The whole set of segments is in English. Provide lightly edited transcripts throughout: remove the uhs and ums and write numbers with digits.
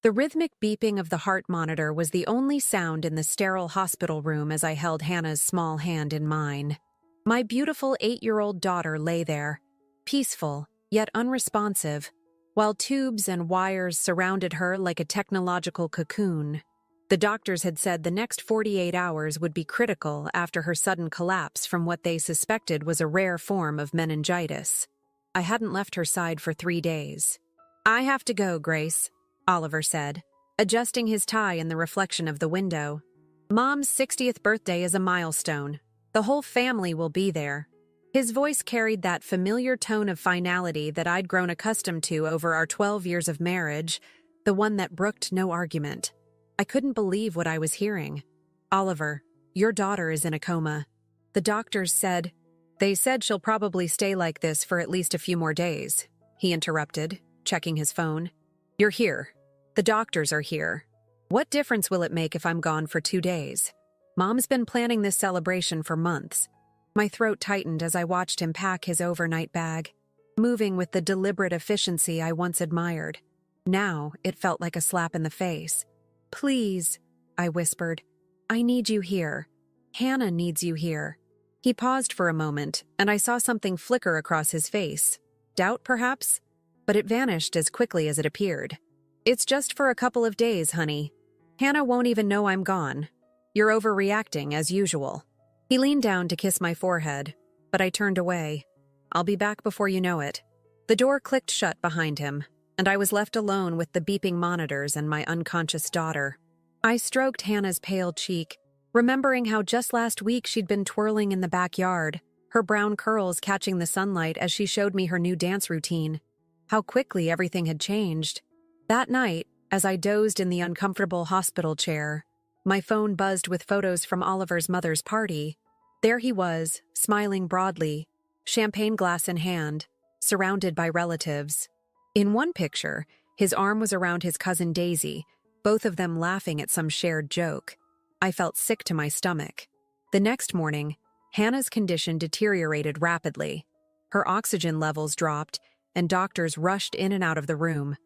The rhythmic beeping of the heart monitor was the only sound in the sterile hospital room as I held Hannah's small hand in mine. My beautiful 8-year-old daughter lay there, peaceful, yet unresponsive, while tubes and wires surrounded her like a technological cocoon. The doctors had said the next 48 hours would be critical after her sudden collapse from what they suspected was a rare form of meningitis. I hadn't left her side for 3 days. "I have to go, Grace," Oliver said, adjusting his tie in the reflection of the window. "Mom's 60th birthday is a milestone. The whole family will be there." His voice carried that familiar tone of finality that I'd grown accustomed to over our 12 years of marriage, the one that brooked no argument. I couldn't believe what I was hearing. "Oliver, your daughter is in a coma. The doctors said—" "They said she'll probably stay like this for at least a few more days," he interrupted, checking his phone. "You're here. The doctors are here. What difference will it make if I'm gone for 2 days? Mom's been planning this celebration for months." My throat tightened as I watched him pack his overnight bag, moving with the deliberate efficiency I once admired. Now it felt like a slap in the face. "Please," I whispered. "I need you here. Hannah needs you here." He paused for a moment, and I saw something flicker across his face. Doubt, perhaps? But it vanished as quickly as it appeared. "It's just for a couple of days, honey. Hannah won't even know I'm gone. You're overreacting, as usual." He leaned down to kiss my forehead, but I turned away. "I'll be back before you know it." The door clicked shut behind him, and I was left alone with the beeping monitors and my unconscious daughter. I stroked Hannah's pale cheek, remembering how just last week she'd been twirling in the backyard, her brown curls catching the sunlight as she showed me her new dance routine. How quickly everything had changed. That night, as I dozed in the uncomfortable hospital chair, my phone buzzed with photos from Oliver's mother's party. There he was, smiling broadly, champagne glass in hand, surrounded by relatives. In one picture, his arm was around his cousin Daisy, both of them laughing at some shared joke. I felt sick to my stomach. The next morning, Hannah's condition deteriorated rapidly. Her oxygen levels dropped, and doctors rushed in and out of the room.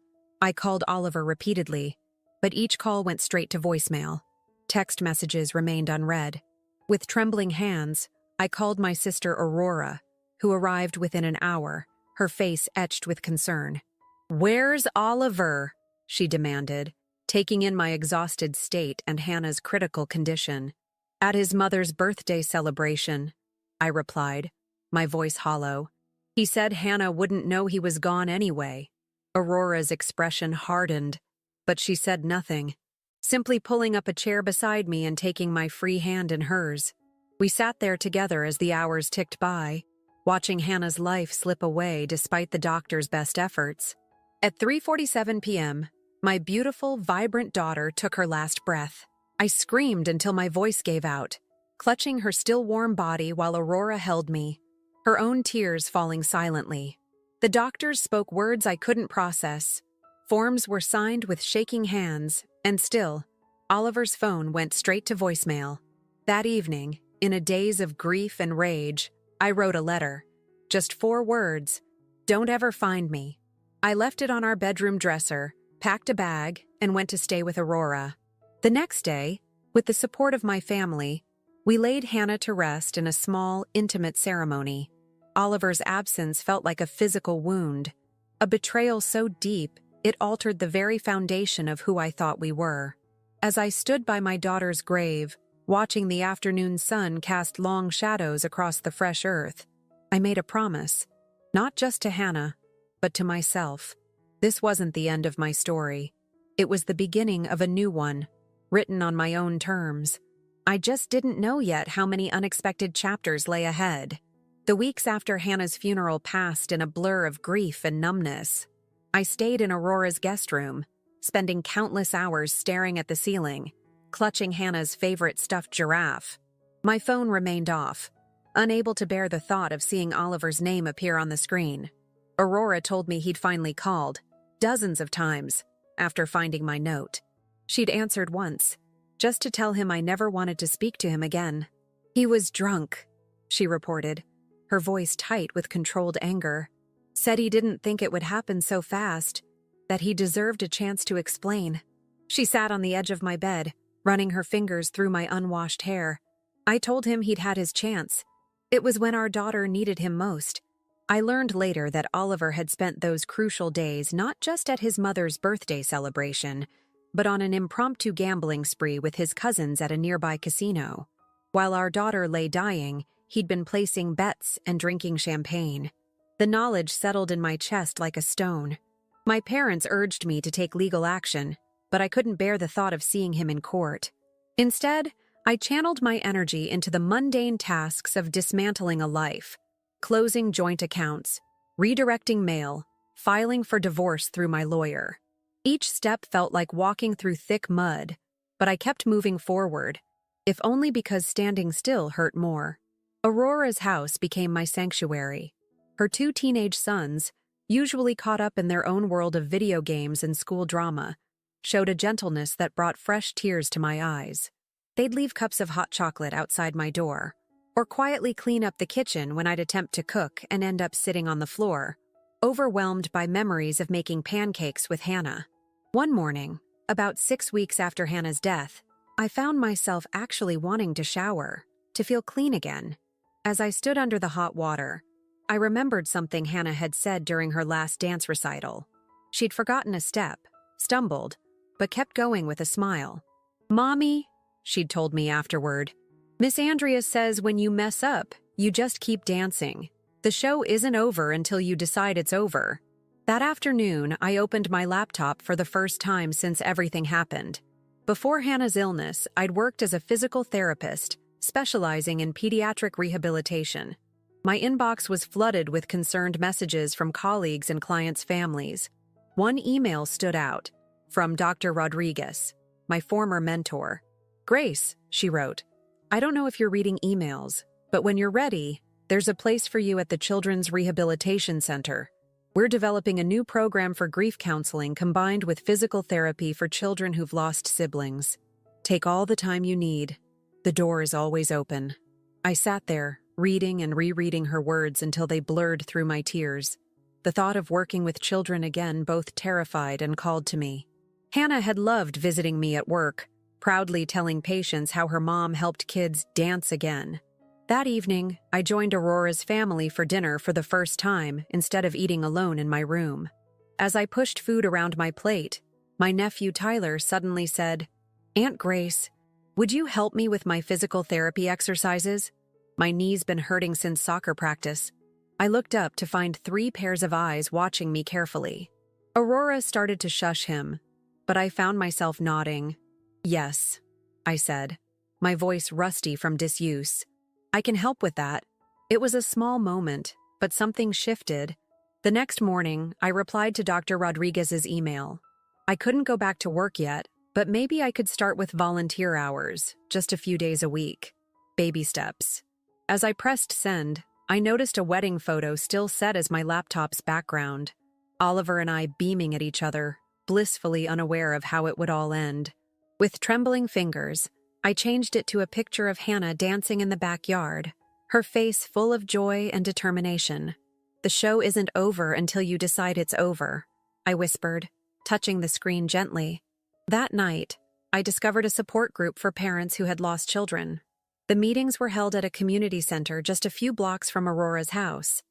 I called Oliver repeatedly, but each call went straight to voicemail. Text messages remained unread. With trembling hands, I called my sister Aurora, who arrived within an hour, her face etched with concern. "Where's Oliver?" she demanded, taking in my exhausted state and Hannah's critical condition. "At his mother's birthday celebration," I replied, my voice hollow. "He said Hannah wouldn't know he was gone anyway." Aurora's expression hardened, but she said nothing, simply pulling up a chair beside me and taking my free hand in hers. We sat there together as the hours ticked by, watching Hannah's life slip away despite the doctor's best efforts. At 3:47 p.m., my beautiful, vibrant daughter took her last breath. I screamed until my voice gave out, clutching her still warm body while Aurora held me, her own tears falling silently. The doctors spoke words I couldn't process. Forms were signed with shaking hands, and still, Oliver's phone went straight to voicemail. That evening, in a daze of grief and rage, I wrote a letter. Just 4 words: "Don't ever find me." I left it on our bedroom dresser, packed a bag, and went to stay with Aurora. The next day, with the support of my family, we laid Hannah to rest in a small, intimate ceremony. Oliver's absence felt like a physical wound, a betrayal so deep it altered the very foundation of who I thought we were. As I stood by my daughter's grave, watching the afternoon sun cast long shadows across the fresh earth, I made a promise, not just to Hannah, but to myself. This wasn't the end of my story. It was the beginning of a new one, written on my own terms. I just didn't know yet how many unexpected chapters lay ahead. The weeks after Hannah's funeral passed in a blur of grief and numbness. I stayed in Aurora's guest room, spending countless hours staring at the ceiling, clutching Hannah's favorite stuffed giraffe. My phone remained off, unable to bear the thought of seeing Oliver's name appear on the screen. Aurora told me he'd finally called, dozens of times, after finding my note. She'd answered once, just to tell him I never wanted to speak to him again. "He was drunk," she reported, her voice tight with controlled anger. "Said he didn't think it would happen so fast, that he deserved a chance to explain." She sat on the edge of my bed, running her fingers through my unwashed hair. I told him he'd had his chance. It was when our daughter needed him most. I learned later that Oliver had spent those crucial days not just at his mother's birthday celebration, but on an impromptu gambling spree with his cousins at a nearby casino. While our daughter lay dying, he'd been placing bets and drinking champagne. The knowledge settled in my chest like a stone. My parents urged me to take legal action, but I couldn't bear the thought of seeing him in court. Instead, I channeled my energy into the mundane tasks of dismantling a life, closing joint accounts, redirecting mail, filing for divorce through my lawyer. Each step felt like walking through thick mud, but I kept moving forward, if only because standing still hurt more. Aurora's house became my sanctuary. Her 2 teenage sons, usually caught up in their own world of video games and school drama, showed a gentleness that brought fresh tears to my eyes. They'd leave cups of hot chocolate outside my door, or quietly clean up the kitchen when I'd attempt to cook and end up sitting on the floor, overwhelmed by memories of making pancakes with Hannah. One morning, about 6 weeks after Hannah's death, I found myself actually wanting to shower, to feel clean again. As I stood under the hot water, I remembered something Hannah had said during her last dance recital. She'd forgotten a step, stumbled, but kept going with a smile. "Mommy," she'd told me afterward, "Miss Andrea says when you mess up, you just keep dancing. The show isn't over until you decide it's over." That afternoon, I opened my laptop for the first time since everything happened. Before Hannah's illness, I'd worked as a physical therapist, specializing in pediatric rehabilitation. My inbox was flooded with concerned messages from colleagues and clients' families. One email stood out, from Dr. Rodriguez, my former mentor. "Grace," she wrote, "I don't know if you're reading emails, but when you're ready, there's a place for you at the Children's Rehabilitation Center. We're developing a new program for grief counseling combined with physical therapy for children who've lost siblings. Take all the time you need. The door is always open." I sat there, reading and rereading her words until they blurred through my tears. The thought of working with children again both terrified and called to me. Hannah had loved visiting me at work, proudly telling patients how her mom helped kids dance again. That evening, I joined Aurora's family for dinner for the first time instead of eating alone in my room. As I pushed food around my plate, my nephew Tyler suddenly said, "Aunt Grace, would you help me with my physical therapy exercises? My knee's been hurting since soccer practice." I looked up to find 3 pairs of eyes watching me carefully. Aurora started to shush him, but I found myself nodding. "Yes," I said, my voice rusty from disuse. "I can help with that." It was a small moment, but something shifted. The next morning, I replied to Dr. Rodriguez's email. I couldn't go back to work yet, but maybe I could start with volunteer hours, just a few days a week. Baby steps. As I pressed send, I noticed a wedding photo still set as my laptop's background. Oliver and I beaming at each other, blissfully unaware of how it would all end. With trembling fingers, I changed it to a picture of Hannah dancing in the backyard, her face full of joy and determination. "The show isn't over until you decide it's over," I whispered, touching the screen gently. That night, I discovered a support group for parents who had lost children. The meetings were held at a community center just a few blocks from Aurora's house.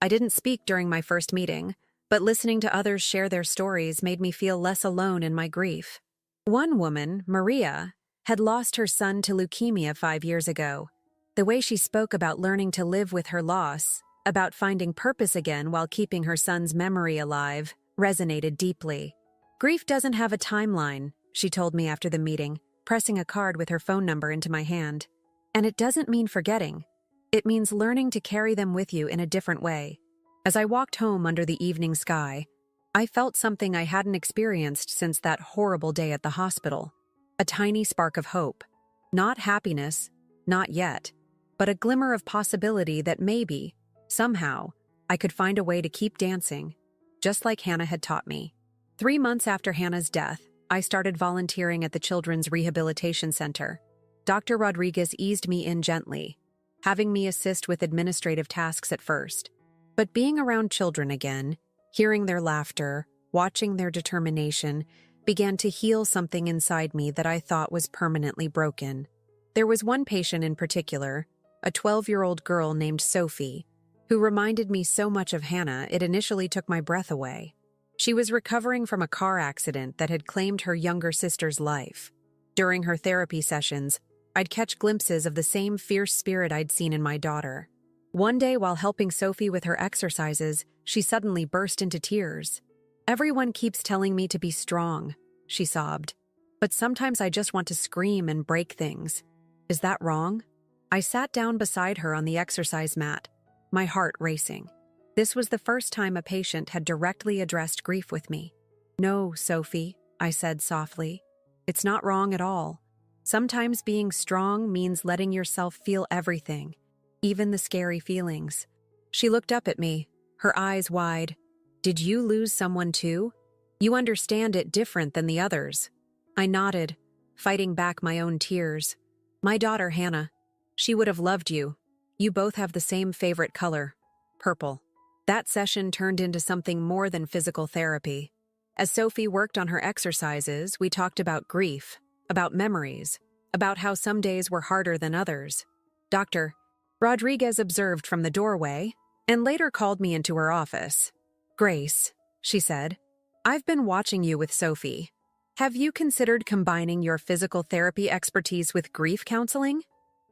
I didn't speak during my first meeting, but listening to others share their stories made me feel less alone in my grief. One woman, Maria, had lost her son to leukemia 5 years ago. The way she spoke about learning to live with her loss, about finding purpose again while keeping her son's memory alive, resonated deeply. "Grief doesn't have a timeline," she told me after the meeting, pressing a card with her phone number into my hand. "And it doesn't mean forgetting. It means learning to carry them with you in a different way." As I walked home under the evening sky, I felt something I hadn't experienced since that horrible day at the hospital. A tiny spark of hope. Not happiness, not yet, but a glimmer of possibility that maybe, somehow, I could find a way to keep dancing, just like Hannah had taught me. 3 months after Hannah's death, I started volunteering at the Children's Rehabilitation Center. Dr. Rodriguez eased me in gently, having me assist with administrative tasks at first. But being around children again, hearing their laughter, watching their determination, began to heal something inside me that I thought was permanently broken. There was one patient in particular, a 12-year-old girl named Sophie, who reminded me so much of Hannah it initially took my breath away. She was recovering from a car accident that had claimed her younger sister's life. During her therapy sessions, I'd catch glimpses of the same fierce spirit I'd seen in my daughter. One day, while helping Sophie with her exercises, she suddenly burst into tears. "Everyone keeps telling me to be strong," she sobbed. "But sometimes I just want to scream and break things. Is that wrong?" I sat down beside her on the exercise mat, my heart racing. This was the first time a patient had directly addressed grief with me. "No, Sophie," I said softly. "It's not wrong at all. Sometimes being strong means letting yourself feel everything, even the scary feelings." She looked up at me, her eyes wide. "Did you lose someone too? You understand it different than the others." I nodded, fighting back my own tears. "My daughter, Hannah. She would have loved you. You both have the same favorite color, purple." That session turned into something more than physical therapy. As Sophie worked on her exercises, we talked about grief, about memories, about how some days were harder than others. Dr. Rodriguez observed from the doorway and later called me into her office. "Grace," she said, "I've been watching you with Sophie. Have you considered combining your physical therapy expertise with grief counseling?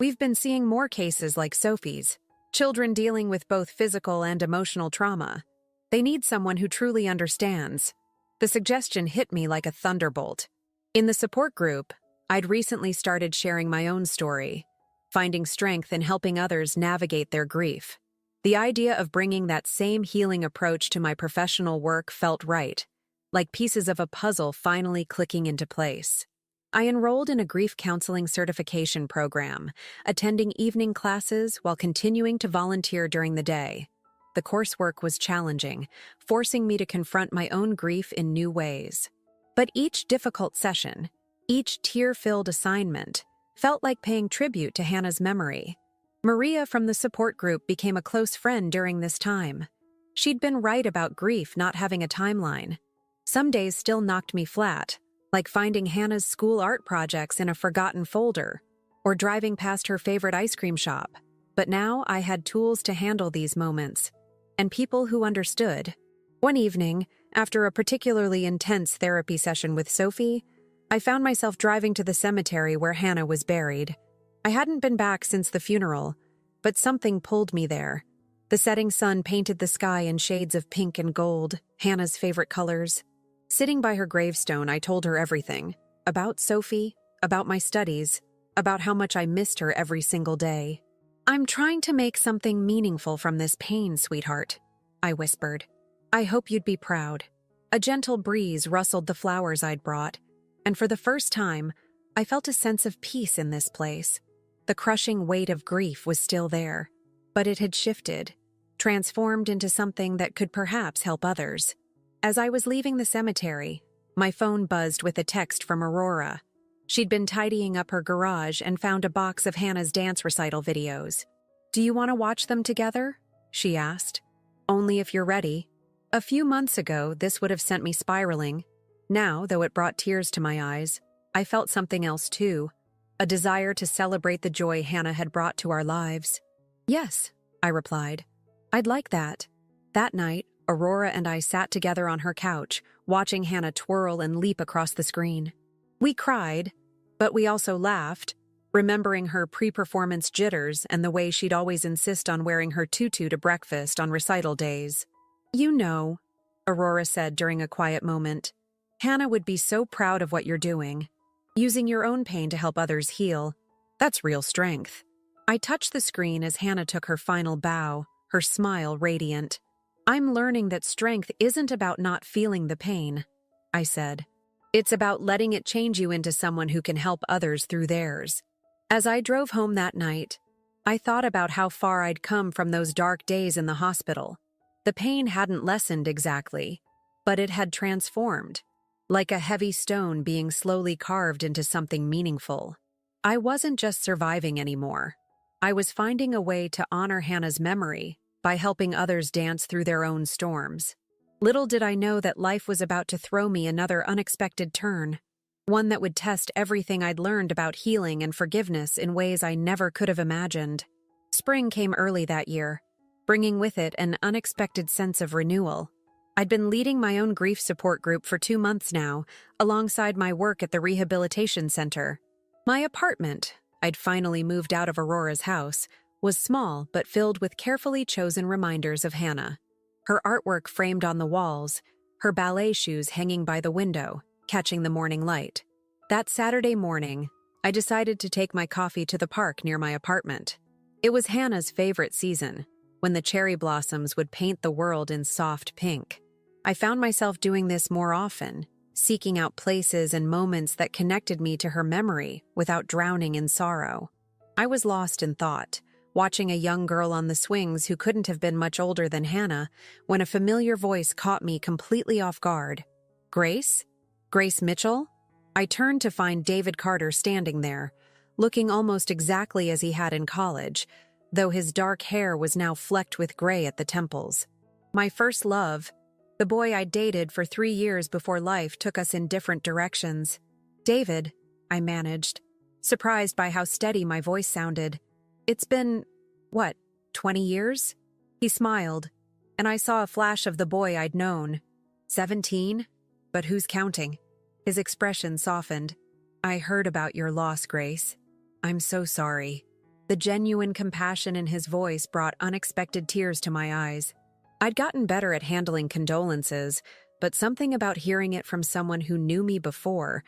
We've been seeing more cases like Sophie's, children dealing with both physical and emotional trauma. They need someone who truly understands." The suggestion hit me like a thunderbolt. In the support group, I'd recently started sharing my own story, finding strength in helping others navigate their grief. The idea of bringing that same healing approach to my professional work felt right, like pieces of a puzzle finally clicking into place. I enrolled in a grief counseling certification program, attending evening classes while continuing to volunteer during the day. The coursework was challenging, forcing me to confront my own grief in new ways. But each difficult session, each tear-filled assignment, felt like paying tribute to Hannah's memory. Maria from the support group became a close friend during this time. She'd been right about grief not having a timeline. Some days still knocked me flat, like finding Hannah's school art projects in a forgotten folder, or driving past her favorite ice cream shop. But now I had tools to handle these moments, and people who understood. One evening, after a particularly intense therapy session with Sophie, I found myself driving to the cemetery where Hannah was buried. I hadn't been back since the funeral, but something pulled me there. The setting sun painted the sky in shades of pink and gold, Hannah's favorite colors. Sitting by her gravestone, I told her everything. About Sophie, about my studies, about how much I missed her every single day. "I'm trying to make something meaningful from this pain, sweetheart," I whispered. "I hope you'd be proud." A gentle breeze rustled the flowers I'd brought, and for the first time, I felt a sense of peace in this place. The crushing weight of grief was still there, but it had shifted, transformed into something that could perhaps help others. As I was leaving the cemetery, my phone buzzed with a text from Aurora. She'd been tidying up her garage and found a box of Hannah's dance recital videos. "Do you want to watch them together?" she asked. "Only if you're ready." A few months ago, this would have sent me spiraling. Now, though it brought tears to my eyes, I felt something else too, a desire to celebrate the joy Hannah had brought to our lives. "Yes," I replied. "I'd like that." That night, Aurora and I sat together on her couch, watching Hannah twirl and leap across the screen. We cried, but we also laughed, remembering her pre-performance jitters and the way she'd always insist on wearing her tutu to breakfast on recital days. "You know," Aurora said during a quiet moment, "Hannah would be so proud of what you're doing. Using your own pain to help others heal. That's real strength." I touched the screen as Hannah took her final bow, her smile radiant. "I'm learning that strength isn't about not feeling the pain," I said. "It's about letting it change you into someone who can help others through theirs." As I drove home that night, I thought about how far I'd come from those dark days in the hospital. The pain hadn't lessened exactly, but it had transformed, like a heavy stone being slowly carved into something meaningful. I wasn't just surviving anymore. I was finding a way to honor Hannah's memory by helping others dance through their own storms. Little did I know that life was about to throw me another unexpected turn, one that would test everything I'd learned about healing and forgiveness in ways I never could have imagined. Spring came early that year, bringing with it an unexpected sense of renewal. I'd been leading my own grief support group for 2 months now, alongside my work at the rehabilitation center. My apartment, I'd finally moved out of Aurora's house, was small but filled with carefully chosen reminders of Hannah. Her artwork framed on the walls, her ballet shoes hanging by the window, catching the morning light. That Saturday morning, I decided to take my coffee to the park near my apartment. It was Hannah's favorite season, when the cherry blossoms would paint the world in soft pink. I found myself doing this more often, seeking out places and moments that connected me to her memory without drowning in sorrow. I was lost in thought, watching a young girl on the swings who couldn't have been much older than Hannah, when a familiar voice caught me completely off guard. Grace? Grace Mitchell? I turned to find David Carter standing there, looking almost exactly as he had in college, though his dark hair was now flecked with gray at the temples. My first love, the boy I dated for 3 years before life took us in different directions. David, I managed, surprised by how steady my voice sounded. It's been, 20 years? He smiled, and I saw a flash of the boy I'd known. 17? But who's counting? His expression softened. I heard about your loss, Grace. I'm so sorry. The genuine compassion in his voice brought unexpected tears to my eyes. I'd gotten better at handling condolences, but something about hearing it from someone who knew me before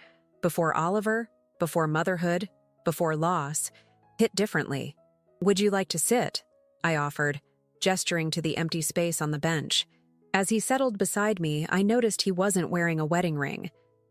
Oliver, before motherhood, before loss, hit differently. Would you like to sit? I offered, gesturing to the empty space on the bench. As he settled beside me, I noticed he wasn't wearing a wedding ring.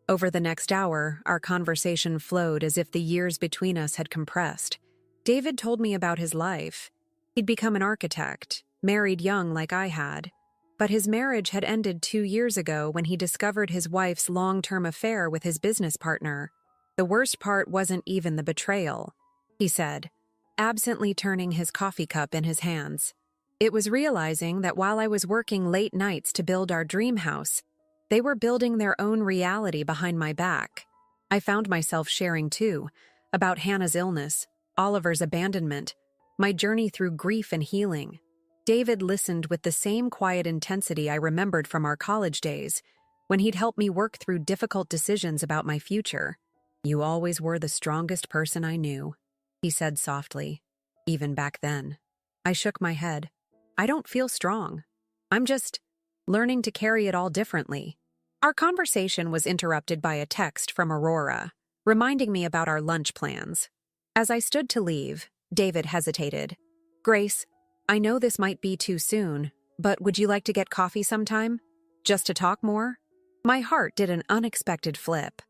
Over the next hour, our conversation flowed as if the years between us had compressed. David told me about his life. He'd become an architect, married young like I had. But his marriage had ended 2 years ago when he discovered his wife's long-term affair with his business partner. The worst part wasn't even the betrayal, he said, absently turning his coffee cup in his hands. It was realizing that while I was working late nights to build our dream house, they were building their own reality behind my back. I found myself sharing, too, about Hannah's illness, Oliver's abandonment, my journey through grief and healing. David listened with the same quiet intensity I remembered from our college days, when he'd helped me work through difficult decisions about my future. You always were the strongest person I knew, he said softly, even back then. I shook my head. I don't feel strong. I'm just learning to carry it all differently. Our conversation was interrupted by a text from Aurora, reminding me about our lunch plans. As I stood to leave, David hesitated. Grace, I know this might be too soon, but would you like to get coffee sometime? Just to talk more? My heart did an unexpected flip.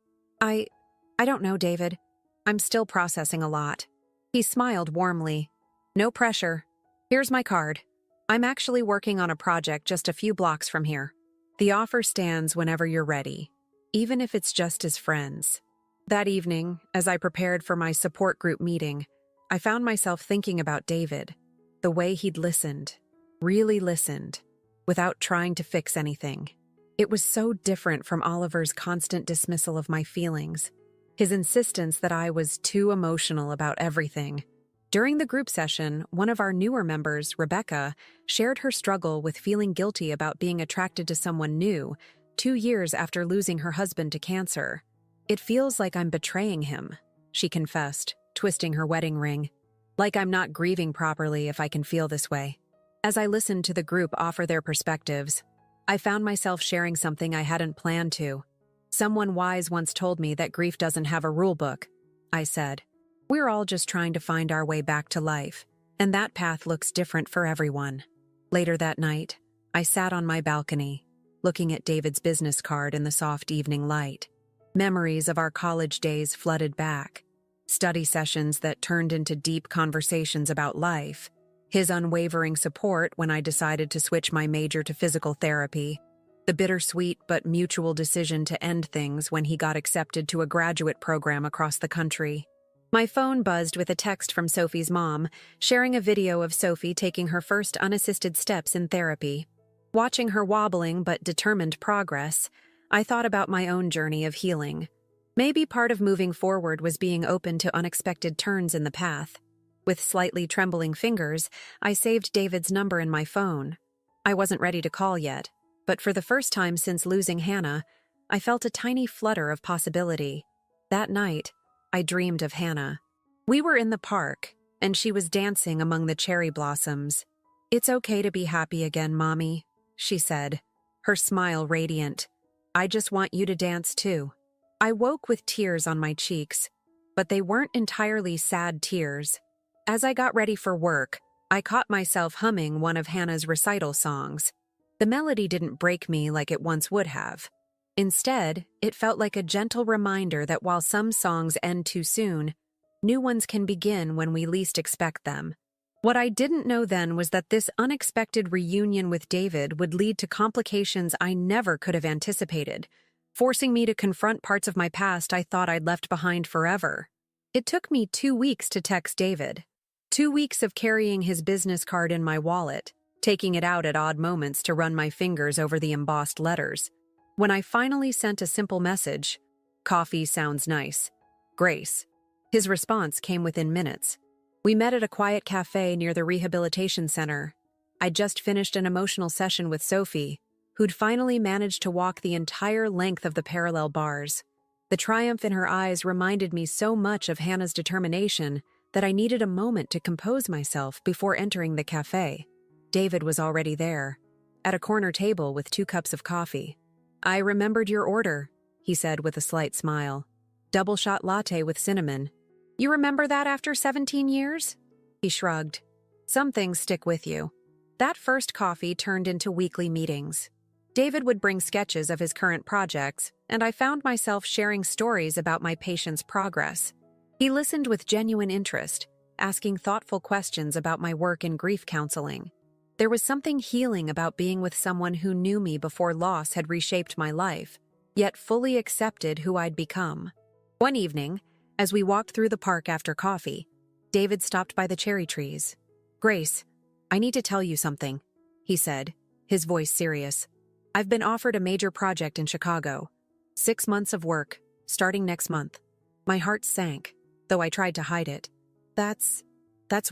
I don't know, David. I'm still processing a lot. He smiled warmly. No pressure. Here's my card. I'm actually working on a project just a few blocks from here. The offer stands whenever you're ready, even if it's just as friends. That evening, as I prepared for my support group meeting, I found myself thinking about David, the way he'd listened, really listened, without trying to fix anything. It was so different from Oliver's constant dismissal of my feelings, his insistence that I was too emotional about everything. During the group session, one of our newer members, Rebecca, shared her struggle with feeling guilty about being attracted to someone new 2 years after losing her husband to cancer. It feels like I'm betraying him, she confessed, twisting her wedding ring. Like I'm not grieving properly if I can feel this way. As I listened to the group offer their perspectives, I found myself sharing something I hadn't planned to. Someone wise once told me that grief doesn't have a rule book, I said. We're all just trying to find our way back to life, and that path looks different for everyone. Later that night, I sat on my balcony, looking at David's business card in the soft evening light. Memories of our college days flooded back. Study sessions that turned into deep conversations about life. His unwavering support when I decided to switch my major to physical therapy. The bittersweet but mutual decision to end things when he got accepted to a graduate program across the country. My phone buzzed with a text from Sophie's mom, sharing a video of Sophie taking her first unassisted steps in therapy. Watching her wobbling but determined progress, I thought about my own journey of healing. Maybe part of moving forward was being open to unexpected turns in the path. With slightly trembling fingers, I saved David's number in my phone. I wasn't ready to call yet, but for the first time since losing Hannah, I felt a tiny flutter of possibility. That night, I dreamed of Hannah. We were in the park, and she was dancing among the cherry blossoms. "It's okay to be happy again, Mommy," she said, her smile radiant. "I just want you to dance too." I woke with tears on my cheeks, but they weren't entirely sad tears. As I got ready for work, I caught myself humming one of Hannah's recital songs. The melody didn't break me like it once would have. Instead, it felt like a gentle reminder that while some songs end too soon, new ones can begin when we least expect them. What I didn't know then was that this unexpected reunion with David would lead to complications I never could have anticipated, forcing me to confront parts of my past I thought I'd left behind forever. It took me 2 weeks to text David. 2 weeks of carrying his business card in my wallet, taking it out at odd moments to run my fingers over the embossed letters. When I finally sent a simple message, "Coffee sounds nice. Grace," his response came within minutes. We met at a quiet cafe near the rehabilitation center. I'd just finished an emotional session with Sophie, who'd finally managed to walk the entire length of the parallel bars. The triumph in her eyes reminded me so much of Hannah's determination that I needed a moment to compose myself before entering the cafe. David was already there, at a corner table with 2 cups of coffee. "I remembered your order," he said with a slight smile. "Double shot latte with cinnamon." "You remember that after 17 years? He shrugged. "Some things stick with you." That first coffee turned into weekly meetings. David would bring sketches of his current projects, and I found myself sharing stories about my patient's progress. He listened with genuine interest, asking thoughtful questions about my work in grief counseling. There was something healing about being with someone who knew me before loss had reshaped my life, yet fully accepted who I'd become. One evening, as we walked through the park after coffee, David stopped by the cherry trees. "Grace, I need to tell you something," he said, his voice serious. "I've been offered a major project in Chicago. 6 months of work, starting next month." My heart sank, though I tried to hide it. That's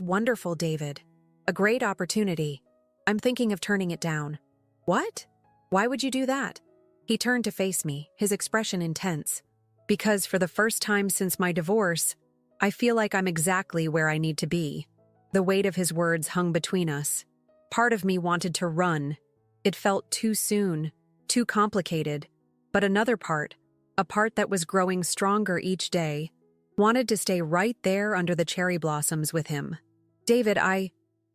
wonderful, David. A great opportunity. I'm thinking of turning it down." "What? Why would you do that?" He turned to face me, his expression intense. "Because for the first time since my divorce, I feel like I'm exactly where I need to be." The weight of his words hung between us. Part of me wanted to run. It felt too soon, too complicated. But another part, a part that was growing stronger each day, wanted to stay right there under the cherry blossoms with him. "David,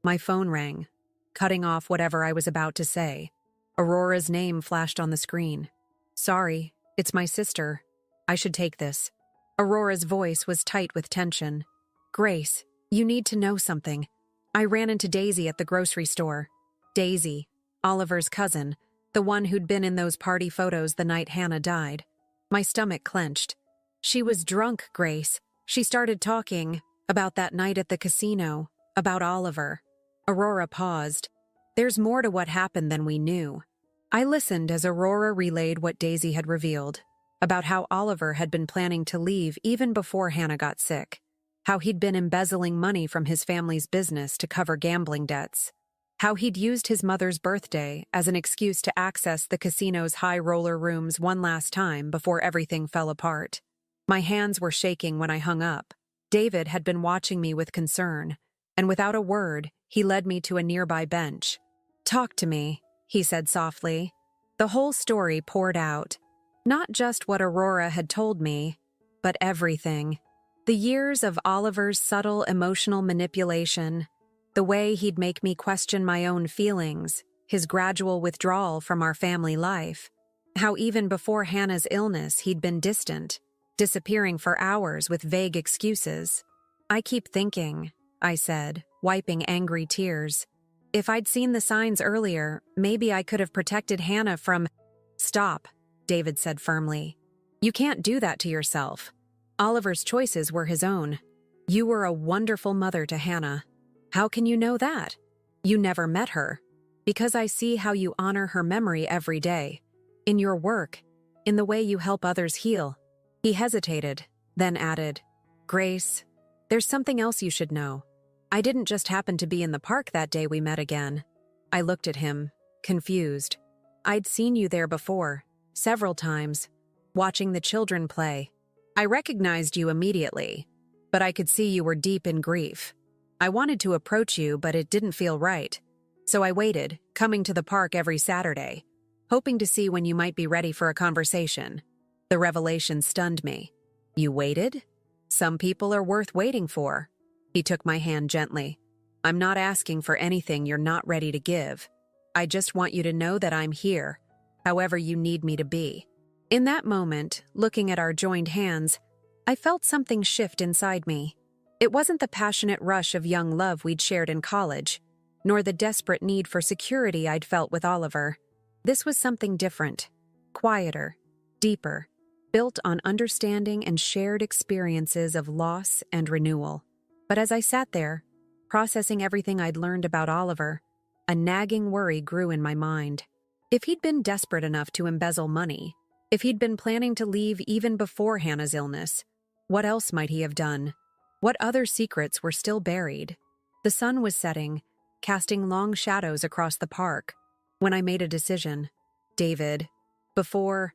My phone rang, cutting off whatever I was about to say. Aurora's name flashed on the screen. "Sorry, it's my sister. I should take this." Aurora's voice was tight with tension. "Grace, you need to know something." I ran into Daisy at the grocery store. Daisy, Oliver's cousin, the one who'd been in those party photos the night Hannah died. My stomach clenched. "She was drunk, Grace. She started talking about that night at the casino, about Oliver." Aurora paused. "There's more to what happened than we knew." I listened as Aurora relayed what Daisy had revealed, about how Oliver had been planning to leave even before Hannah got sick, how he'd been embezzling money from his family's business to cover gambling debts, how he'd used his mother's birthday as an excuse to access the casino's high roller rooms one last time before everything fell apart. My hands were shaking when I hung up. David had been watching me with concern, and without a word, he led me to a nearby bench. "Talk to me," he said softly. The whole story poured out. Not just what Aurora had told me, but everything. The years of Oliver's subtle emotional manipulation, the way he'd make me question my own feelings, his gradual withdrawal from our family life, how even before Hannah's illness he'd been distant, disappearing for hours with vague excuses. "I keep thinking," I said, wiping angry tears. "If I'd seen the signs earlier, maybe I could have protected Hannah from—" "Stop," David said firmly. "You can't do that to yourself. Oliver's choices were his own. You were a wonderful mother to Hannah. How can you know that? You never met her." Because I see how you honor her memory every day. In your work, in the way you help others heal. He hesitated, then added, Grace, there's something else you should know. I didn't just happen to be in the park that day we met again. I looked at him, confused. I'd seen you there before, several times, watching the children play. I recognized you immediately, but I could see you were deep in grief. I wanted to approach you, but it didn't feel right. So I waited, coming to the park every Saturday, hoping to see when you might be ready for a conversation. The revelation stunned me. You waited? Some people are worth waiting for. He took my hand gently. I'm not asking for anything you're not ready to give. I just want you to know that I'm here, however you need me to be. In that moment, looking at our joined hands, I felt something shift inside me. It wasn't the passionate rush of young love we'd shared in college, nor the desperate need for security I'd felt with Oliver. This was something different, quieter, deeper, built on understanding and shared experiences of loss and renewal. But as I sat there, processing everything I'd learned about Oliver, a nagging worry grew in my mind. If he'd been desperate enough to embezzle money, if he'd been planning to leave even before Hannah's illness, what else might he have done? What other secrets were still buried? The sun was setting, casting long shadows across the park, when I made a decision. David, before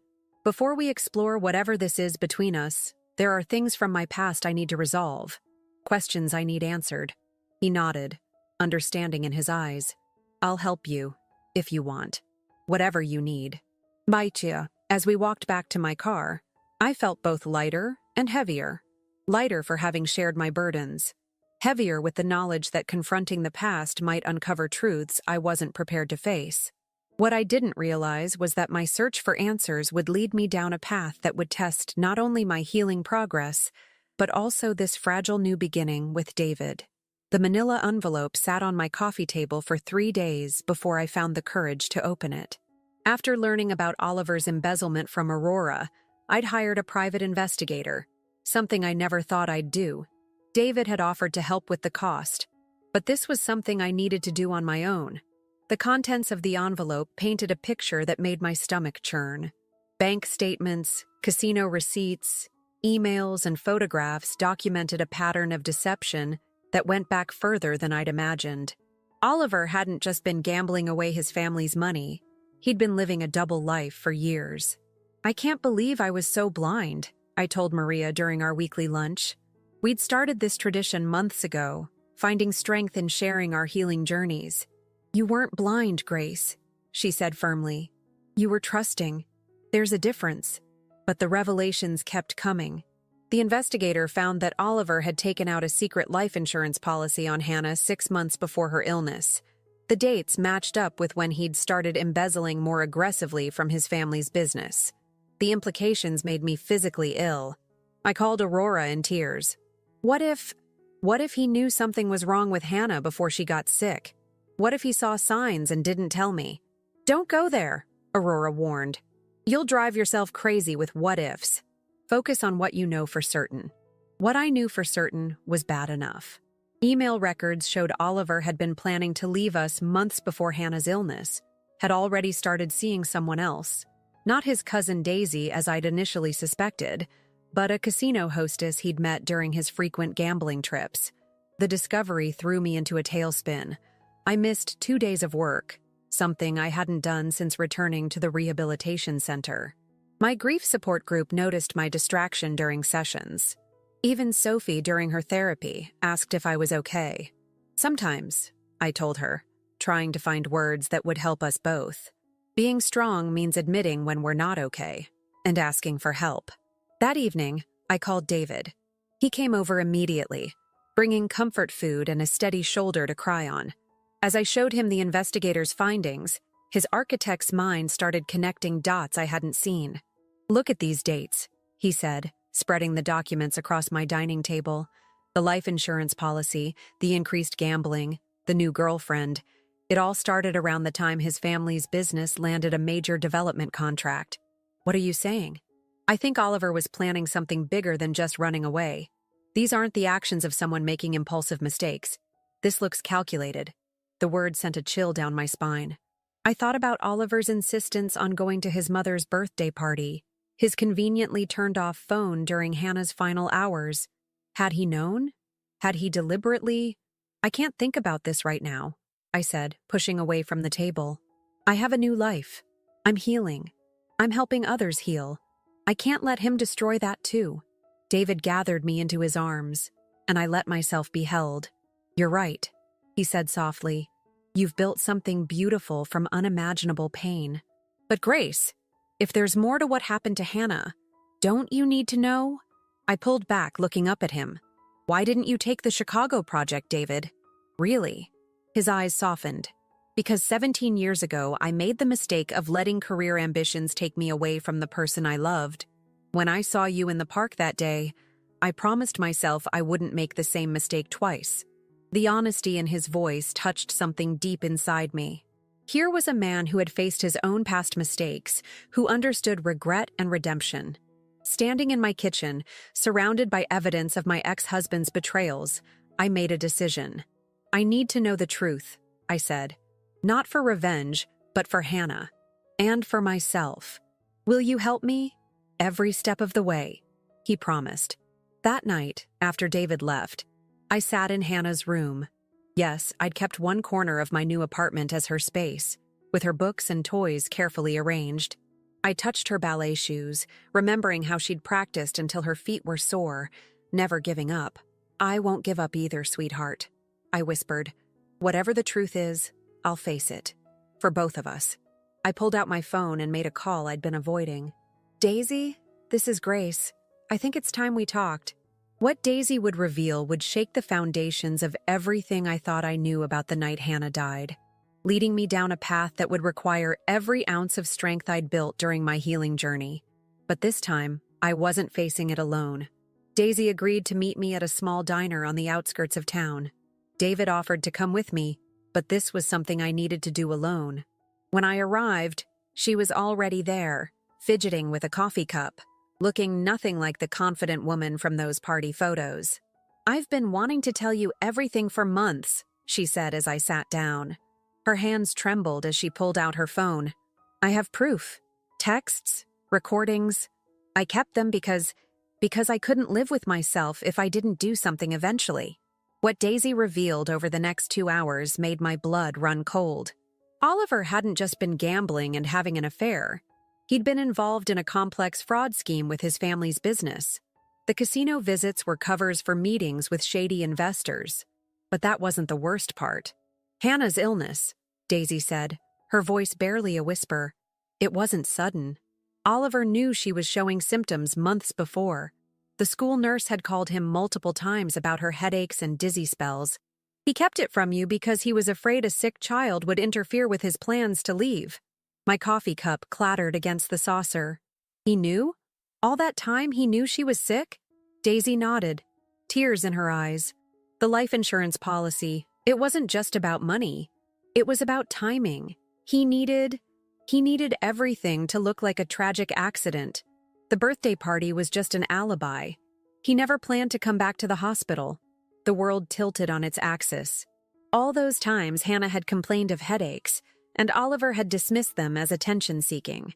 we explore whatever this is between us, there are things from my past I need to resolve, questions I need answered. He nodded, understanding in his eyes. I'll help you, if you want. Whatever you need. Bye. As we walked back to my car, I felt both lighter and heavier. Lighter for having shared my burdens. Heavier with the knowledge that confronting the past might uncover truths I wasn't prepared to face. What I didn't realize was that my search for answers would lead me down a path that would test not only my healing progress, but also this fragile new beginning with David. The manila envelope sat on my coffee table for 3 days before I found the courage to open it. After learning about Oliver's embezzlement from Aurora, I'd hired a private investigator, something I never thought I'd do. David had offered to help with the cost, but this was something I needed to do on my own. The contents of the envelope painted a picture that made my stomach churn. Bank statements, casino receipts, emails, and photographs documented a pattern of deception that went back further than I'd imagined. Oliver hadn't just been gambling away his family's money. He'd been living a double life for years. I can't believe I was so blind, I told Maria during our weekly lunch. We'd started this tradition months ago, finding strength in sharing our healing journeys. You weren't blind, Grace, she said firmly. You were trusting. There's a difference. But the revelations kept coming. The investigator found that Oliver had taken out a secret life insurance policy on Hannah 6 months before her illness. The dates matched up with when he'd started embezzling more aggressively from his family's business. The implications made me physically ill. I called Aurora in tears. What if he knew something was wrong with Hannah before she got sick? What if he saw signs and didn't tell me? Don't go there, Aurora warned. You'll drive yourself crazy with what-ifs. Focus on what you know for certain. What I knew for certain was bad enough. Email records showed Oliver had been planning to leave us months before Hannah's illness, had already started seeing someone else. Not his cousin Daisy, as I'd initially suspected, but a casino hostess he'd met during his frequent gambling trips. The discovery threw me into a tailspin. I missed 2 days of work, something I hadn't done since returning to the rehabilitation center. My grief support group noticed my distraction during sessions. Even Sophie, during her therapy, asked if I was okay. Sometimes, I told her, trying to find words that would help us both. Being strong means admitting when we're not okay, and asking for help. That evening, I called David. He came over immediately, bringing comfort food and a steady shoulder to cry on. As I showed him the investigator's findings, his architect's mind started connecting dots I hadn't seen. Look at these dates, he said, spreading the documents across my dining table. The life insurance policy, the increased gambling, the new girlfriend. It all started around the time his family's business landed a major development contract. What are you saying? I think Oliver was planning something bigger than just running away. These aren't the actions of someone making impulsive mistakes. This looks calculated. The word sent a chill down my spine. I thought about Oliver's insistence on going to his mother's birthday party, his conveniently turned-off phone during Hannah's final hours. Had he known? Had he deliberately? I can't think about this right now, I said, pushing away from the table. I have a new life. I'm healing. I'm helping others heal. I can't let him destroy that too. David gathered me into his arms, and I let myself be held. You're right, he said softly. You've built something beautiful from unimaginable pain. But Grace, if there's more to what happened to Hannah, don't you need to know? I pulled back, looking up at him. Why didn't you take the Chicago project, David? Really? His eyes softened. Because 17 years ago, I made the mistake of letting career ambitions take me away from the person I loved. When I saw you in the park that day, I promised myself I wouldn't make the same mistake twice. The honesty in his voice touched something deep inside me. Here was a man who had faced his own past mistakes, who understood regret and redemption. Standing in my kitchen, surrounded by evidence of my ex-husband's betrayals, I made a decision. I need to know the truth, I said. Not for revenge, but for Hannah. And for myself. Will you help me? Every step of the way, he promised. That night, after David left, I sat in Hannah's room. Yes, I'd kept one corner of my new apartment as her space, with her books and toys carefully arranged. I touched her ballet shoes, remembering how she'd practiced until her feet were sore, never giving up. I won't give up either, sweetheart, I whispered. Whatever the truth is, I'll face it. For both of us. I pulled out my phone and made a call I'd been avoiding. Daisy, this is Grace. I think it's time we talked. What Daisy would reveal would shake the foundations of everything I thought I knew about the night Hannah died, leading me down a path that would require every ounce of strength I'd built during my healing journey. But this time, I wasn't facing it alone. Daisy agreed to meet me at a small diner on the outskirts of town. David offered to come with me, but this was something I needed to do alone. When I arrived, she was already there, fidgeting with a coffee cup, looking nothing like the confident woman from those party photos. I've been wanting to tell you everything for months, she said as I sat down. Her hands trembled as she pulled out her phone. I have proof. Texts, recordings. I kept them because I couldn't live with myself if I didn't do something eventually. What Daisy revealed over the next 2 hours made my blood run cold. Oliver hadn't just been gambling and having an affair. He'd been involved in a complex fraud scheme with his family's business. The casino visits were covers for meetings with shady investors. But that wasn't the worst part. Hannah's illness, Daisy said, her voice barely a whisper. It wasn't sudden. Oliver knew she was showing symptoms months before. The school nurse had called him multiple times about her headaches and dizzy spells. He kept it from you because he was afraid a sick child would interfere with his plans to leave. My coffee cup clattered against the saucer. He knew? All that time he knew she was sick? Daisy nodded, tears in her eyes. The life insurance policy, it wasn't just about money. It was about timing. He needed everything to look like a tragic accident. The birthday party was just an alibi. He never planned to come back to the hospital. The world tilted on its axis. All those times Hannah had complained of headaches, and Oliver had dismissed them as attention-seeking.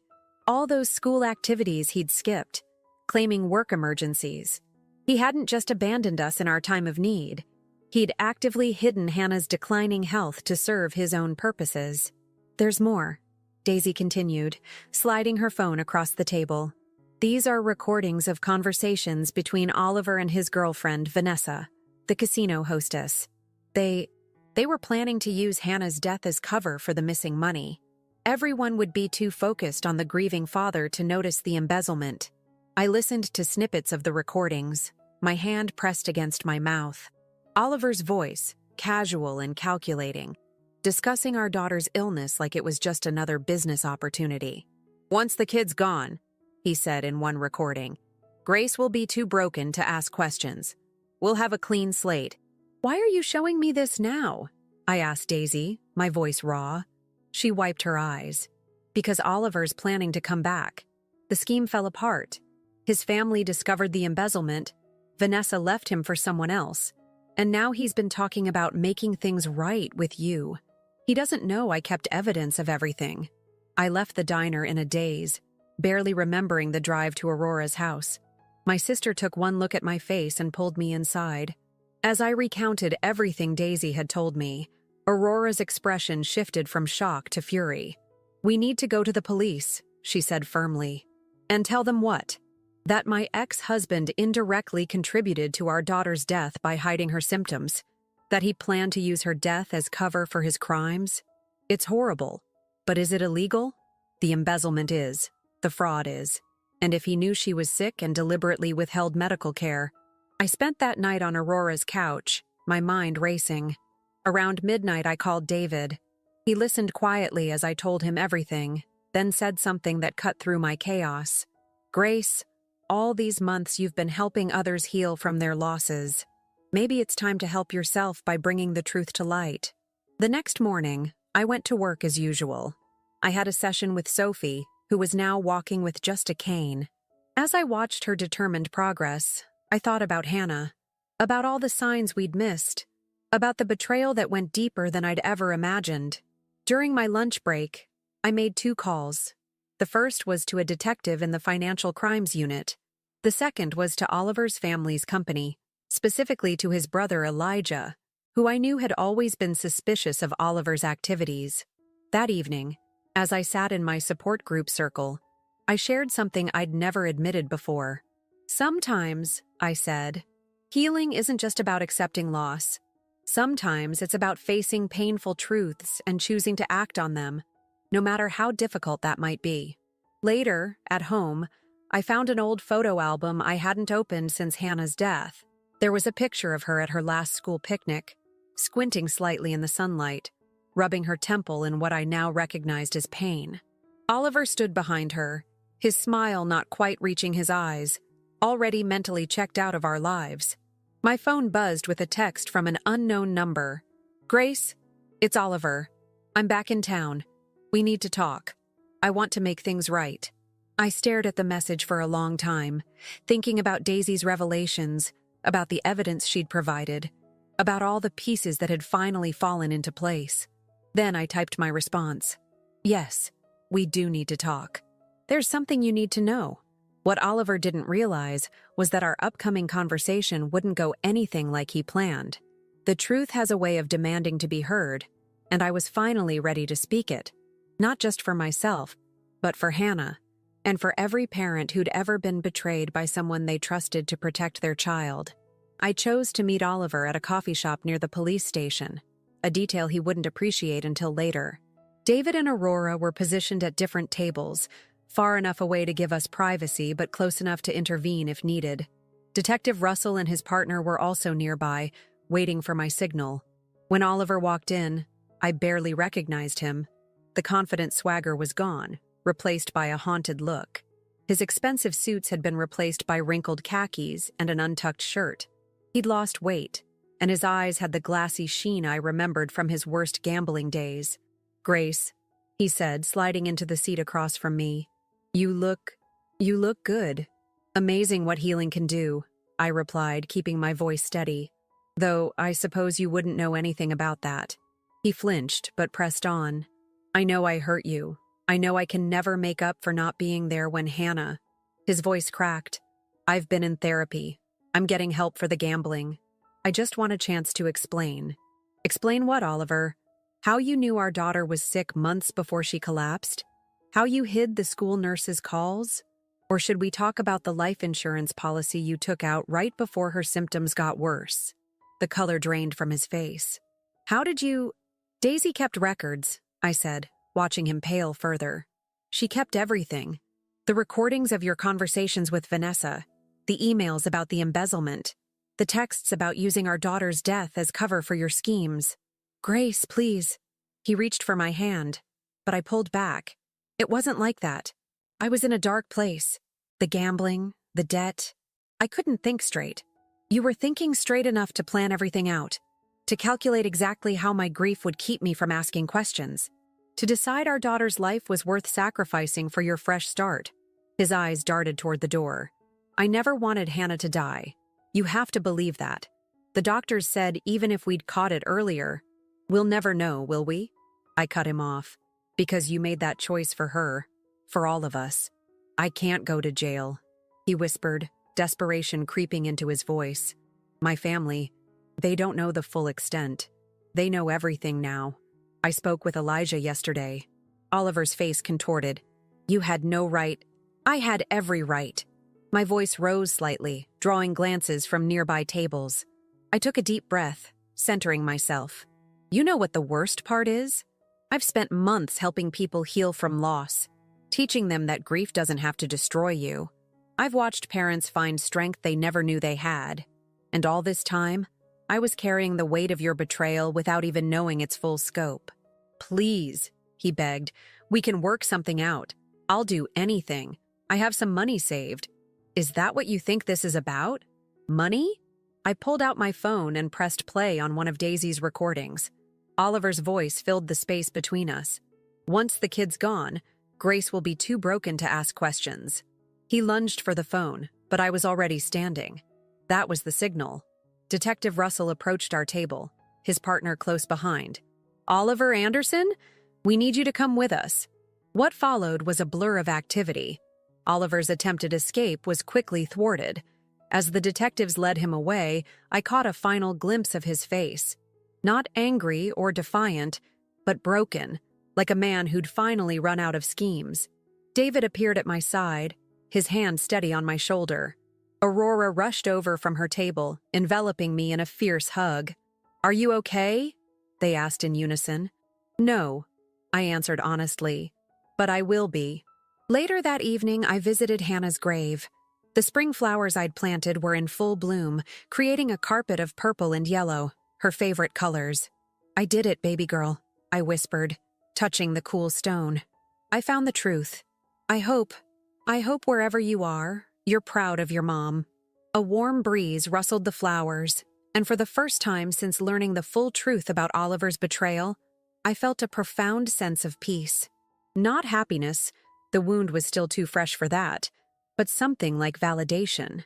All those school activities he'd skipped, claiming work emergencies. He hadn't just abandoned us in our time of need. He'd actively hidden Hannah's declining health to serve his own purposes. There's more, Daisy continued, sliding her phone across the table. These are recordings of conversations between Oliver and his girlfriend, Vanessa, the casino hostess. They were planning to use Hannah's death as cover for the missing money. Everyone would be too focused on the grieving father to notice the embezzlement. I listened to snippets of the recordings, my hand pressed against my mouth. Oliver's voice, casual and calculating, discussing our daughter's illness like it was just another business opportunity. Once the kid's gone, he said in one recording, Grace will be too broken to ask questions. We'll have a clean slate. Why are you showing me this now? I asked Daisy, my voice raw. She wiped her eyes. Because Oliver's planning to come back. The scheme fell apart. His family discovered the embezzlement. Vanessa left him for someone else. And now he's been talking about making things right with you. He doesn't know I kept evidence of everything. I left the diner in a daze, barely remembering the drive to Aurora's house. My sister took one look at my face and pulled me inside. As I recounted everything Daisy had told me, Aurora's expression shifted from shock to fury. "We need to go to the police," she said firmly. "And tell them what? That my ex-husband indirectly contributed to our daughter's death by hiding her symptoms. That he planned to use her death as cover for his crimes? It's horrible. But is it illegal? The embezzlement is. The fraud is. And if he knew she was sick and deliberately withheld medical care..." I spent that night on Aurora's couch, my mind racing. Around midnight, I called David. He listened quietly as I told him everything, then said something that cut through my chaos. "Grace, all these months you've been helping others heal from their losses. Maybe it's time to help yourself by bringing the truth to light." The next morning, I went to work as usual. I had a session with Sophie, who was now walking with just a cane. As I watched her determined progress, I thought about Hannah, about all the signs we'd missed, about the betrayal that went deeper than I'd ever imagined. During my lunch break, I made 2 calls. The first was to a detective in the Financial Crimes Unit. The second was to Oliver's family's company, specifically to his brother Elijah, who I knew had always been suspicious of Oliver's activities. That evening, as I sat in my support group circle, I shared something I'd never admitted before. "Sometimes," I said, "healing isn't just about accepting loss. Sometimes it's about facing painful truths and choosing to act on them, no matter how difficult that might be." Later, at home, I found an old photo album I hadn't opened since Hannah's death. There was a picture of her at her last school picnic, squinting slightly in the sunlight, rubbing her temple in what I now recognized as pain. Oliver stood behind her, his smile not quite reaching his eyes, already mentally checked out of our lives. My phone buzzed with a text from an unknown number. "Grace, it's Oliver. I'm back in town. We need to talk. I want to make things right." I stared at the message for a long time, thinking about Daisy's revelations, about the evidence she'd provided, about all the pieces that had finally fallen into place. Then I typed my response. "Yes, we do need to talk. There's something you need to know." What Oliver didn't realize was that our upcoming conversation wouldn't go anything like he planned. The truth has a way of demanding to be heard, and I was finally ready to speak it, not just for myself, but for Hannah, and for every parent who'd ever been betrayed by someone they trusted to protect their child. I chose to meet Oliver at a coffee shop near the police station, a detail he wouldn't appreciate until later. David and Aurora were positioned at different tables, far enough away to give us privacy but close enough to intervene if needed. Detective Russell and his partner were also nearby, waiting for my signal. When Oliver walked in, I barely recognized him. The confident swagger was gone, replaced by a haunted look. His expensive suits had been replaced by wrinkled khakis and an untucked shirt. He'd lost weight, and his eyes had the glassy sheen I remembered from his worst gambling days. "Grace," he said, sliding into the seat across from me. You look good." "Amazing what healing can do," I replied, keeping my voice steady. "Though I suppose you wouldn't know anything about that." He flinched, but pressed on. "I know I hurt you. I know I can never make up for not being there when Hannah..." His voice cracked. "I've been in therapy. I'm getting help for the gambling. I just want a chance to explain." "Explain what, Oliver? How you knew our daughter was sick months before she collapsed? How you hid the school nurse's calls? Or should we talk about the life insurance policy you took out right before her symptoms got worse?" The color drained from his face. "How did you..." "Daisy kept records," I said, watching him pale further. "She kept everything. The recordings of your conversations with Vanessa, the emails about the embezzlement, the texts about using our daughter's death as cover for your schemes." "Grace, please." He reached for my hand, but I pulled back. It wasn't like that. I was in a dark place. The gambling, the debt. I couldn't think straight. You were thinking straight enough to plan everything out, to calculate exactly how my grief would keep me from asking questions, to decide our daughter's life was worth sacrificing for your fresh start. His eyes darted toward the door. "I never wanted Hannah to die. You have to believe that. The doctors said even if we'd caught it earlier, we'll never know, will we? I cut him off. Because you made that choice for her, for all of us. I can't go to jail, he whispered, desperation creeping into his voice. My family, they don't know the full extent. They know everything now. I spoke with Elijah yesterday. Oliver's face contorted. You had no right. I had every right. My voice rose slightly, drawing glances from nearby tables. I took a deep breath, centering myself. You know what the worst part is? I've spent months helping people heal from loss, teaching them that grief doesn't have to destroy you. I've watched parents find strength they never knew they had. And all this time, I was carrying the weight of your betrayal without even knowing its full scope. Please, he begged, we can work something out. I'll do anything. I have some money saved. Is that what you think this is about? Money? I pulled out my phone and pressed play on one of Daisy's recordings. Oliver's voice filled the space between us. Once the kid's gone, Grace will be too broken to ask questions. He lunged for the phone, but I was already standing. That was the signal. Detective Russell approached our table, his partner close behind. Oliver Anderson? We need you to come with us. What followed was a blur of activity. Oliver's attempted escape was quickly thwarted. As the detectives led him away, I caught a final glimpse of his face. Not angry or defiant, but broken, like a man who'd finally run out of schemes. David appeared at my side, his hand steady on my shoulder. Aurora rushed over from her table, enveloping me in a fierce hug. Are you okay? They asked in unison. No, I answered honestly, but I will be. Later that evening, I visited Hannah's grave. The spring flowers I'd planted were in full bloom, creating a carpet of purple and yellow, her favorite colors. I did it, baby girl, I whispered, touching the cool stone. I found the truth. I hope wherever you are, you're proud of your mom. A warm breeze rustled the flowers, and for the first time since learning the full truth about Oliver's betrayal, I felt a profound sense of peace. Not happiness, the wound was still too fresh for that, but something like validation.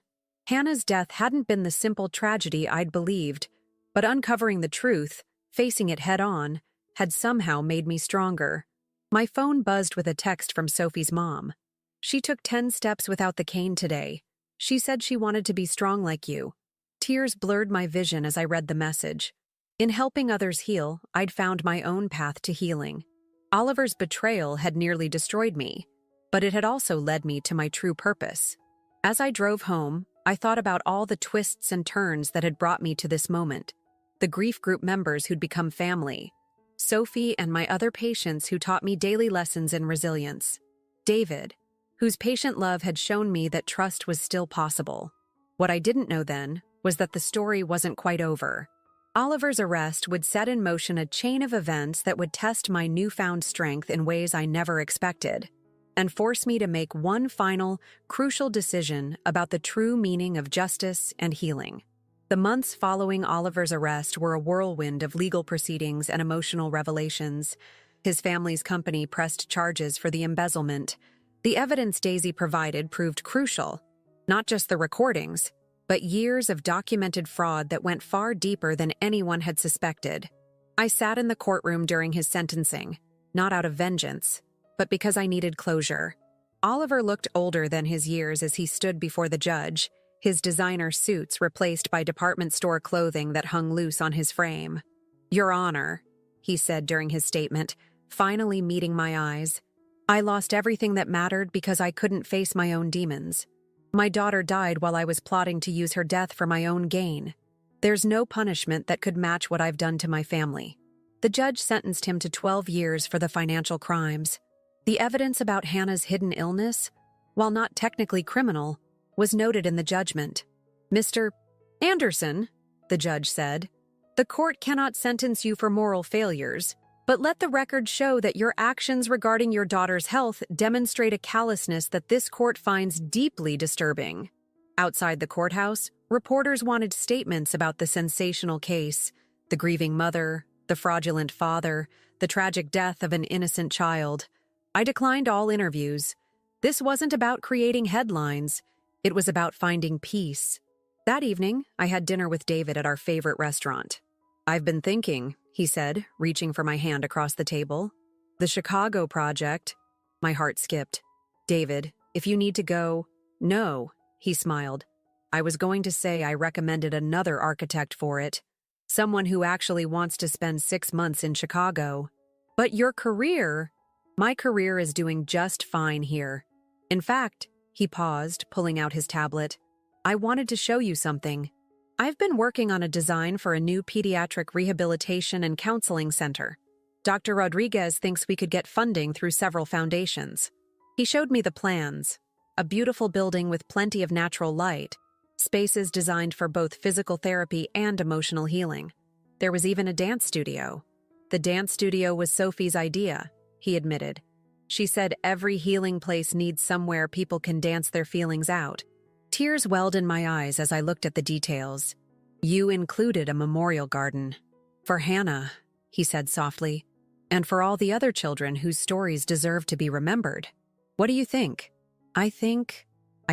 Hannah's death hadn't been the simple tragedy I'd believed, but uncovering the truth, facing it head-on, had somehow made me stronger. My phone buzzed with a text from Sophie's mom. She took 10 steps without the cane today. She said she wanted to be strong like you. Tears blurred my vision as I read the message. In helping others heal, I'd found my own path to healing. Oliver's betrayal had nearly destroyed me, but it had also led me to my true purpose. As I drove home, I thought about all the twists and turns that had brought me to this moment. The grief group members who'd become family, Sophie and my other patients who taught me daily lessons in resilience, David, whose patient love had shown me that trust was still possible. What I didn't know then was that the story wasn't quite over. Oliver's arrest would set in motion a chain of events that would test my newfound strength in ways I never expected, and force me to make one final, crucial decision about the true meaning of justice and healing. The months following Oliver's arrest were a whirlwind of legal proceedings and emotional revelations. His family's company pressed charges for the embezzlement. The evidence Daisy provided proved crucial, not just the recordings, but years of documented fraud that went far deeper than anyone had suspected. I sat in the courtroom during his sentencing, not out of vengeance, but because I needed closure. Oliver looked older than his years as he stood before the judge, his designer suits replaced by department store clothing that hung loose on his frame. Your Honor, he said during his statement, finally meeting my eyes. I lost everything that mattered because I couldn't face my own demons. My daughter died while I was plotting to use her death for my own gain. There's no punishment that could match what I've done to my family. The judge sentenced him to 12 years for the financial crimes. The evidence about Hannah's hidden illness, while not technically criminal, was noted in the judgment. Mr. Anderson, the judge said, the court cannot sentence you for moral failures, but let the record show that your actions regarding your daughter's health demonstrate a callousness that this court finds deeply disturbing. Outside the courthouse, reporters wanted statements about the sensational case, the grieving mother, the fraudulent father, the tragic death of an innocent child. I declined all interviews. This wasn't about creating headlines. It was about finding peace. That evening, I had dinner with David at our favorite restaurant. I've been thinking, he said, reaching for my hand across the table. The Chicago project. My heart skipped. David, if you need to go. No, he smiled. I was going to say I recommended another architect for it. Someone who actually wants to spend 6 months in Chicago. But your career? My career is doing just fine here. In fact, he paused, pulling out his tablet. I wanted to show you something. I've been working on a design for a new pediatric rehabilitation and counseling center. Dr. Rodriguez thinks we could get funding through several foundations. He showed me the plans. A beautiful building with plenty of natural light. Spaces designed for both physical therapy and emotional healing. There was even a dance studio. The dance studio was Sophie's idea, he admitted. She said every healing place needs somewhere people can dance their feelings out. Tears welled in my eyes as I looked at the details. You included a memorial garden. For Hannah, he said softly, and for all the other children whose stories deserve to be remembered. What do you think? I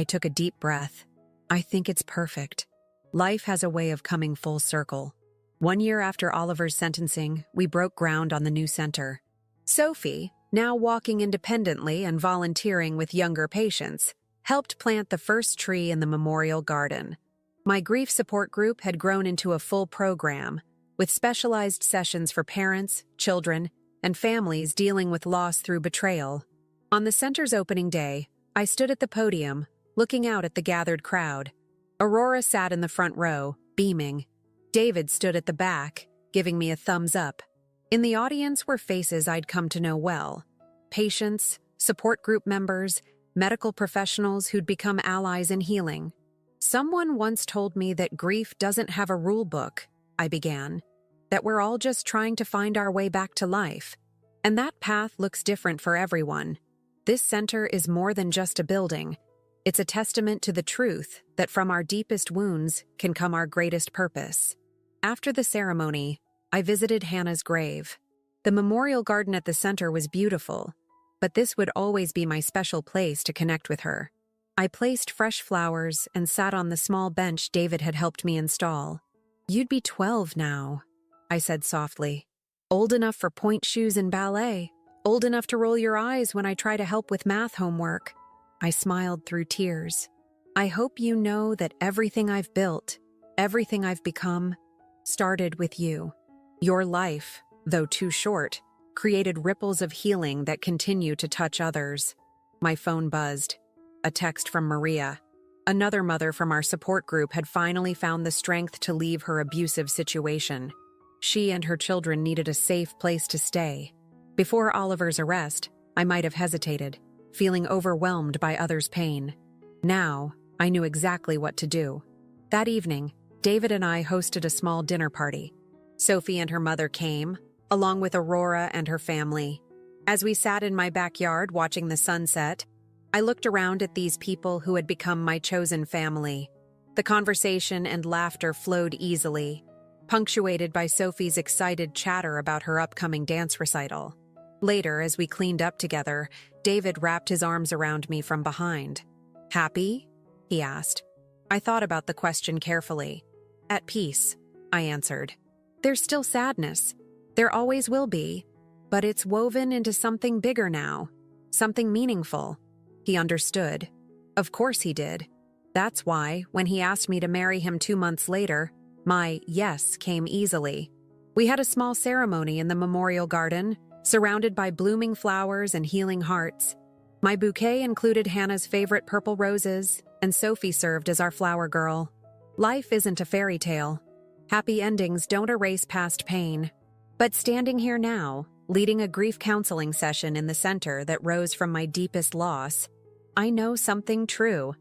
took a deep breath. I think it's perfect. Life has a way of coming full circle. 1 year after Oliver's sentencing, we broke ground on the new center. Sophie, now walking independently and volunteering with younger patients, helped plant the first tree in the memorial garden. My grief support group had grown into a full program, with specialized sessions for parents, children, and families dealing with loss through betrayal. On the center's opening day, I stood at the podium, looking out at the gathered crowd. Aurora sat in the front row, beaming. David stood at the back, giving me a thumbs up. In the audience were faces I'd come to know well. Patients, support group members, medical professionals who'd become allies in healing. Someone once told me that grief doesn't have a rule book, I began. That we're all just trying to find our way back to life. And that path looks different for everyone. This center is more than just a building. It's a testament to the truth that from our deepest wounds can come our greatest purpose. After the ceremony, I visited Hannah's grave. The memorial garden at the center was beautiful, but this would always be my special place to connect with her. I placed fresh flowers and sat on the small bench David had helped me install. You'd be 12 now, I said softly. Old enough for point shoes and ballet. Old enough to roll your eyes when I try to help with math homework. I smiled through tears. I hope you know that everything I've built, everything I've become, started with you. Your life, though too short, created ripples of healing that continue to touch others. My phone buzzed. A text from Maria. Another mother from our support group had finally found the strength to leave her abusive situation. She and her children needed a safe place to stay. Before Oliver's arrest, I might have hesitated, feeling overwhelmed by others' pain. Now, I knew exactly what to do. That evening, David and I hosted a small dinner party. Sophie and her mother came, along with Aurora and her family. As we sat in my backyard watching the sunset, I looked around at these people who had become my chosen family. The conversation and laughter flowed easily, punctuated by Sophie's excited chatter about her upcoming dance recital. Later, as we cleaned up together, David wrapped his arms around me from behind. Happy? He asked. I thought about the question carefully. At peace, I answered. There's still sadness. There always will be. But it's woven into something bigger now. Something meaningful. He understood. Of course he did. That's why, when he asked me to marry him 2 months later, my yes came easily. We had a small ceremony in the memorial garden, surrounded by blooming flowers and healing hearts. My bouquet included Hannah's favorite purple roses, and Sophie served as our flower girl. Life isn't a fairy tale. Happy endings don't erase past pain. But standing here now, leading a grief counseling session in the center that rose from my deepest loss, I know something true.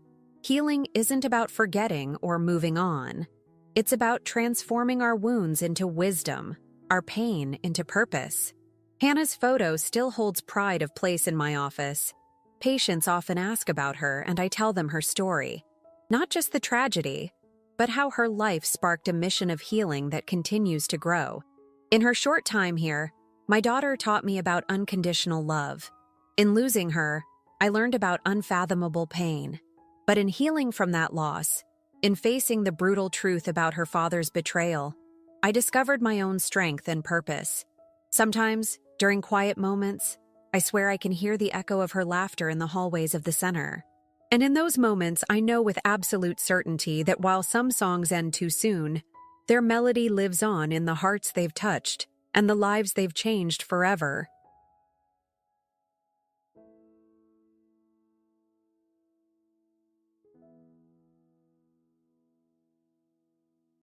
Healing isn't about forgetting or moving on. It's about transforming our wounds into wisdom, our pain into purpose. Hannah's photo still holds pride of place in my office. Patients often ask about her, and I tell them her story. Not just the tragedy, but how her life sparked a mission of healing that continues to grow. In her short time here, my daughter taught me about unconditional love. In losing her, I learned about unfathomable pain. But in healing from that loss, in facing the brutal truth about her father's betrayal, I discovered my own strength and purpose. Sometimes, during quiet moments, I swear I can hear the echo of her laughter in the hallways of the center. And in those moments, I know with absolute certainty that while some songs end too soon, their melody lives on in the hearts they've touched and the lives they've changed forever.